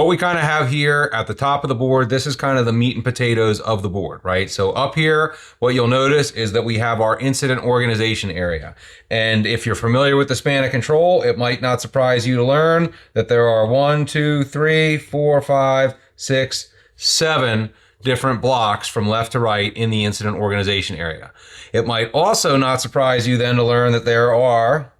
What we kind of have here at the top of the board, this is kind of the meat and potatoes of the board, right? So up here, what you'll notice is that we have our incident organization area. And if you're familiar with the span of control, it might not surprise you to learn that there are 1, 2, 3, 4, 5, 6, 7 different blocks from left to right in the incident organization area. It might also not surprise you then to learn that there are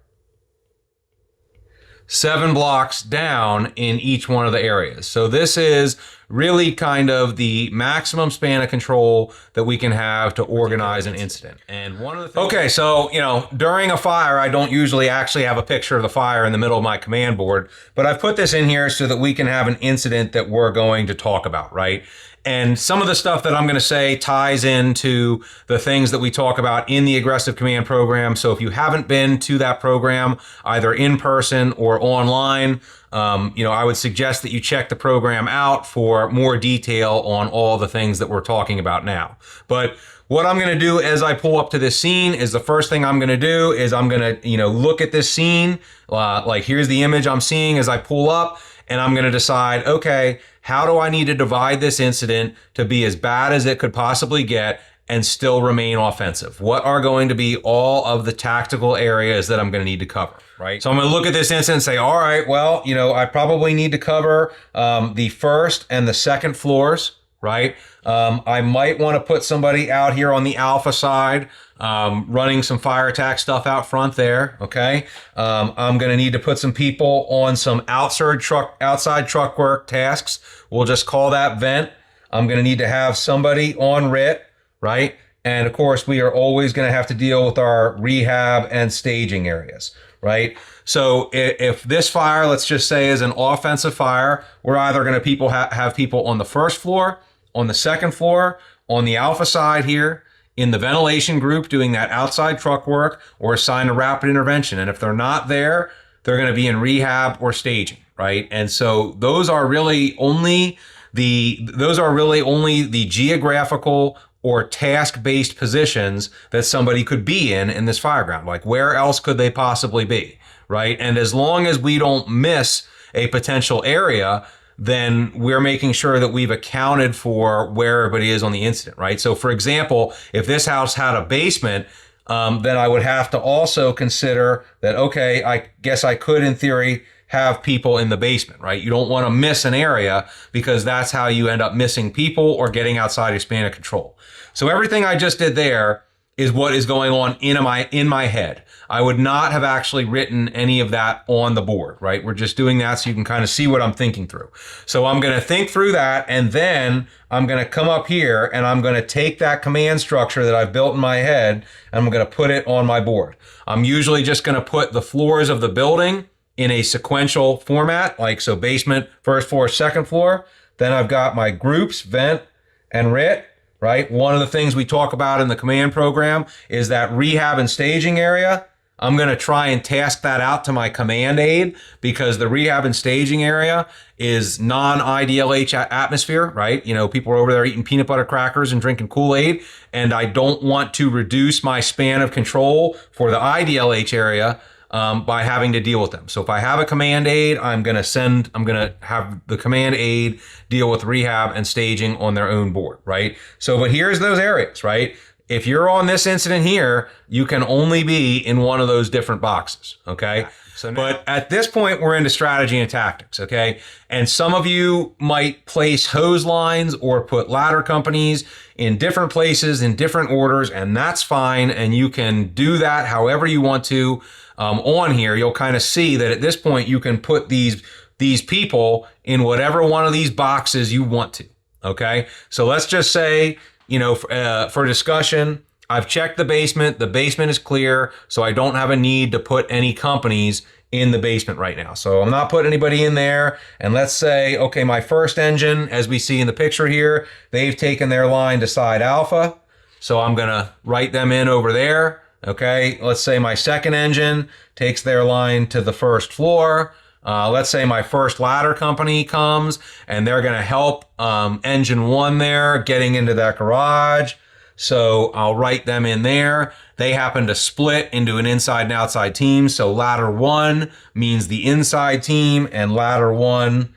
7 blocks down in each one of the areas. So this is really kind of the maximum span of control that we can have to organize an incident. And one of the things— okay, so, during a fire, I don't usually actually have a picture of the fire in the middle of my command board, but I've put this in here so that we can have an incident that we're going to talk about, right? And some of the stuff that I'm going to say ties into the things that we talk about in the aggressive command program. So if you haven't been to that program, either in person or online, I would suggest that you check the program out for more detail on all the things that we're talking about now. But what I'm going to do as I pull up to this scene is the first thing I'm going to do is I'm going to, look at this scene. Like here's the image I'm seeing as I pull up, and I'm going to decide, okay, how do I need to divide this incident to be as bad as it could possibly get and still remain offensive? What are going to be all of the tactical areas that I'm going to need to cover, right? So I'm going to look at this incident and say, all right, well, I probably need to cover the first and the second floors, right? I might want to put somebody out here on the alpha side, running some fire attack stuff out front there, okay? I'm going to need to put some people on some outside truck work tasks. We'll just call that vent. I'm going to need to have somebody on RIT, right? And of course, we are always going to have to deal with our rehab and staging areas, right? So if this fire, let's just say, is an offensive fire, we're either going to have people on the first floor, on the second floor, on the alpha side here, in the ventilation group doing that outside truck work, or assigned to rapid intervention. And if they're not there, they're going to be in rehab or staging, right? And so those are really only the geographical or task-based positions that somebody could be in this Fireground. Like, where else could they possibly be, right? And as long as we don't miss a potential area, then we're making sure that we've accounted for where everybody is on the incident, right? So for example, if this house had a basement, then I would have to also consider that, okay, I guess I could, in theory, have people in the basement, right? You don't want to miss an area because that's how you end up missing people or getting outside your span of control. So everything I just did there is what is going on in my head. I would not have actually written any of that on the board, right? We're just doing that so you can kind of see what I'm thinking through. So I'm going to think through that, and then I'm going to come up here and I'm going to take that command structure that I've built in my head and I'm going to put it on my board. I'm usually just going to put the floors of the building in a sequential format, like so basement, first floor, second floor. Then I've got my groups, vent and RIT, right? One of the things we talk about in the command program is that rehab and staging area. I'm going to try and task that out to my command aide because the rehab and staging area is non-IDLH atmosphere, right? People are over there eating peanut butter crackers and drinking Kool-Aid, and I don't want to reduce my span of control for the IDLH area by having to deal with them. So if I have a command aide, I'm going to have the command aide deal with rehab and staging on their own board, right? So, but here's those areas, right? If you're on this incident here, you can only be in one of those different boxes, okay? But at this point, we're into strategy and tactics, okay? And some of you might place hose lines or put ladder companies in different places, in different orders, and that's fine, and you can do that however you want to. On here, you'll kind of see that at this point, you can put these people in whatever one of these boxes you want to, okay? So let's just say, for discussion, I've checked the basement. The basement is clear, so I don't have a need to put any companies in the basement right now. So I'm not putting anybody in there. And let's say, okay, my first engine, as we see in the picture here, they've taken their line to side alpha. So I'm going to write them in over there. Okay, let's say my second engine takes their line to the first floor. Let's say my first ladder company comes and they're going to help engine 1 there getting into that garage. So I'll write them in there. They happen to split into an inside and outside team. So ladder 1 means the inside team and ladder 1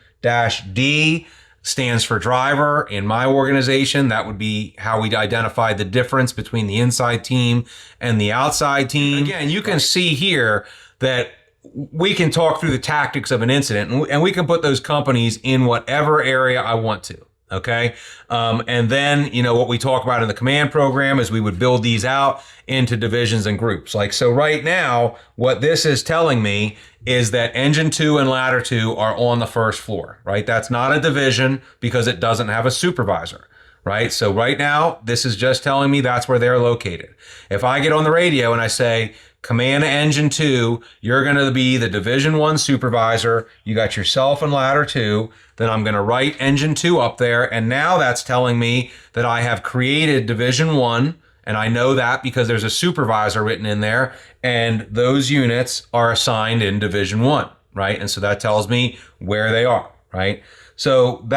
D stands for driver. In my organization, that would be how we'd identify the difference between the inside team and the outside team. Again, you can see here that we can talk through the tactics of an incident, and we can put those companies in whatever area I want to. Okay. And then, what we talk about in the command program is we would build these out into divisions and groups. Like, so right now, what this is telling me is that engine 2 and ladder 2 are on the first floor, right? That's not a division because it doesn't have a supervisor, right? So right now, this is just telling me that's where they're located. If I get on the radio and I say, command engine 2, you're going to be the division 1 supervisor. You got yourself and ladder 2. Then I'm going to write engine 2 up there. And now that's telling me that I have created division 1. And I know that because there's a supervisor written in there. And those units are assigned in division 1, right? And so that tells me where they are, right? So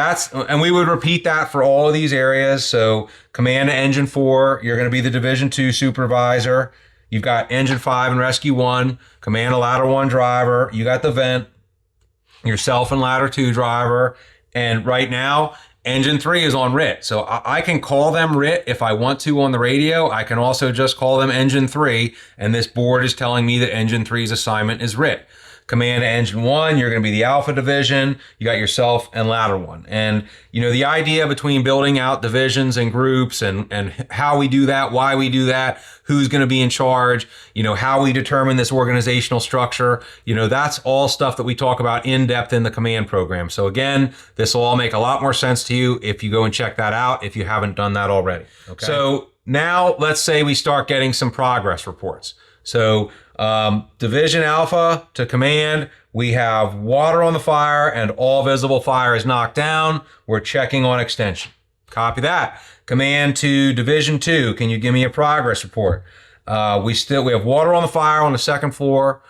and we would repeat that for all of these areas. So command engine 4, you're going to be the division 2 supervisor. You've got engine 5 and rescue 1, command and ladder 1 driver. You got the vent, yourself and ladder 2 driver. And right now, engine 3 is on RIT. So I can call them RIT if I want to on the radio. I can also just call them engine 3. And this board is telling me that engine 3's assignment is RIT. Command engine 1, you're going to be the alpha division. You got yourself and ladder 1. And, the idea between building out divisions and groups and how we do that, why we do that, who's going to be in charge, how we determine this organizational structure, that's all stuff that we talk about in depth in the command program. So again, this will all make a lot more sense to you if you go and check that out if you haven't done that already. Okay. So now let's say we start getting some progress reports. So division alpha to command, we have water on the fire and all visible fire is knocked down. We're checking on extension. Copy that. Command to division 2, can you give me a progress report? We have water on the fire on the second floor.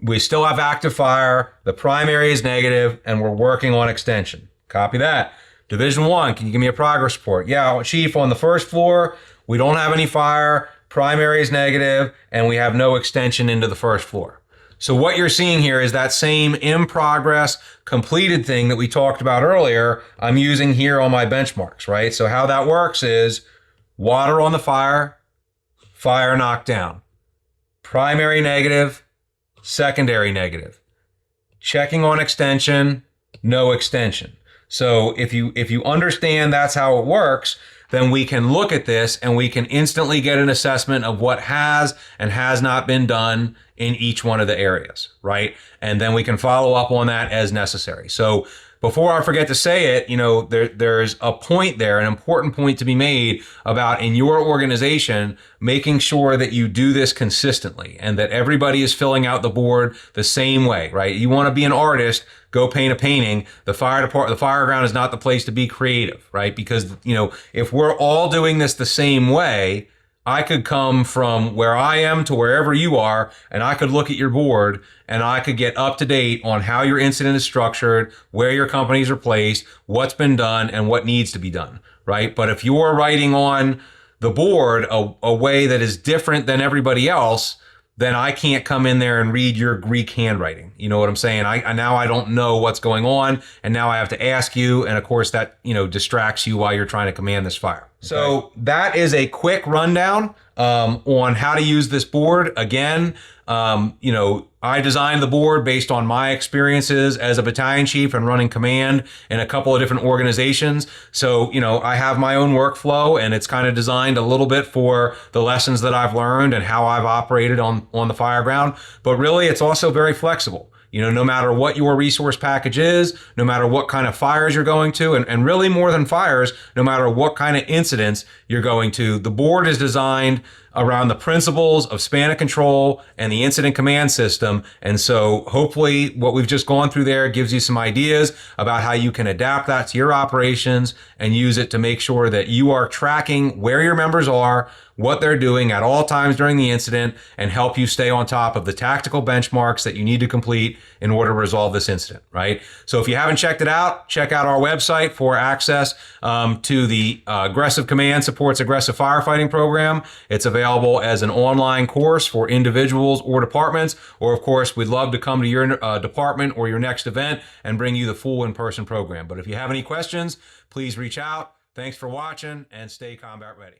We still have active fire. The primary is negative and we're working on extension. Copy that. Division 1, can you give me a progress report? Yeah, Chief, on the first floor, we don't have any fire. Primary is negative, and we have no extension into the first floor. So what you're seeing here is that same in progress completed thing that we talked about earlier, I'm using here on my benchmarks, right? So how that works is water on the fire, fire knocked down. Primary negative, secondary negative. Checking on extension, no extension. So if you understand that's how it works, then we can look at this and we can instantly get an assessment of what has and has not been done in each one of the areas, right? And then we can follow up on that as necessary. So before I forget to say it, there's a point there, an important point to be made about in your organization, making sure that you do this consistently and that everybody is filling out the board the same way, right? You want to be an artist, go paint a painting. The Fireground is not the place to be creative, right? Because, if we're all doing this the same way, I could come from where I am to wherever you are, and I could look at your board and I could get up to date on how your incident is structured, where your companies are placed, what's been done, and what needs to be done, right? But if you're writing on the board a way that is different than everybody else, then I can't come in there and read your Greek handwriting. You know what I'm saying? Now I don't know what's going on, and now I have to ask you, and of course that distracts you while you're trying to command this fire. Okay. So that is a quick rundown on how to use this board. Again, I designed the board based on my experiences as a battalion chief and running command in a couple of different organizations. So, I have my own workflow, and it's kind of designed a little bit for the lessons that I've learned and how I've operated on the Fireground. But really, it's also very flexible. No matter what your resource package is, no matter what kind of fires you're going to, and really more than fires, no matter what kind of incidents you're going to, the board is designed around the principles of span of control and the incident command system. And so hopefully what we've just gone through there gives you some ideas about how you can adapt that to your operations and use it to make sure that you are tracking where your members are, what they're doing at all times during the incident, and help you stay on top of the tactical benchmarks that you need to complete in order to resolve this incident, right? So if you haven't checked it out, check out our website for access to the Aggressive Command Supports Aggressive Firefighting program. It's available available as an online course for individuals or departments, or of course, we'd love to come to your department or your next event and bring you the full in-person program. But if you have any questions, please reach out. Thanks for watching, and stay combat ready.